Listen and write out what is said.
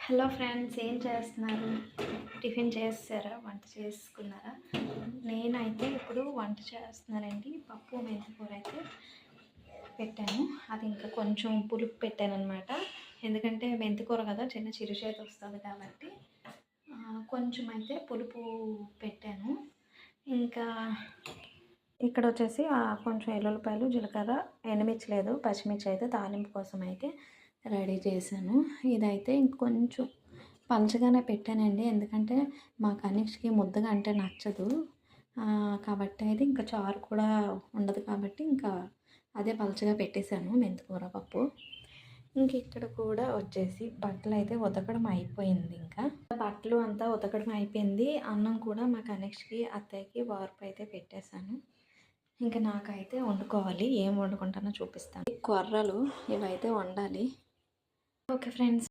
Hello friends, ఏం చేస్తున్నారు? Tiffin చేస్తారా? వంట చేసుకున్నారా? నేనైతే ఇప్పుడు వంట చేస్తున్నానండి. పప్పు మెంతికూర అయితే పెట్టాను. అది ఇంకా కొంచెం పులుపు పెట్టాను అనమాట. ఎందుకంటే మెంతికూర కదా, చిన్న చిరుచేతి వస్తుంది కాబట్టి కొంచెం అయితే పులుపు పెట్టాను. ఇంకా ఇక్కడ వచ్చేసి కొంచెం ఎల్లుల్లిపాయలు, జీలకర్ర, ఎండుమిర్చి లేదు, పచ్చిమిర్చి అయితే తాలింపు కోసం అయితే రెడీ చేశాను. ఇదైతే ఇంకొంచెం పలచగానే పెట్టానండి, ఎందుకంటే మా కనిష్కి ముద్దగా అంటే నచ్చదు కాబట్టి అయితే ఇంకా చారు కూడా ఉండదు కాబట్టి ఇంకా అదే పలచగా పెట్టేశాను మెంతికూర పప్పు. ఇంక ఇక్కడ కూడా వచ్చేసి బట్టలు అయితే ఉతకడం అయిపోయింది. ఇంకా బట్టలు అంతా ఉతకడం అయిపోయింది. అన్నం కూడా మా కనిష్కి, అత్తయ్యకి వార్పు అయితే పెట్టేశాను. ఇంకా నాకైతే వండుకోవాలి. ఏం వండుకుంటానో చూపిస్తాను. కొర్రలు ఇవైతే వండాలి. Okay friends.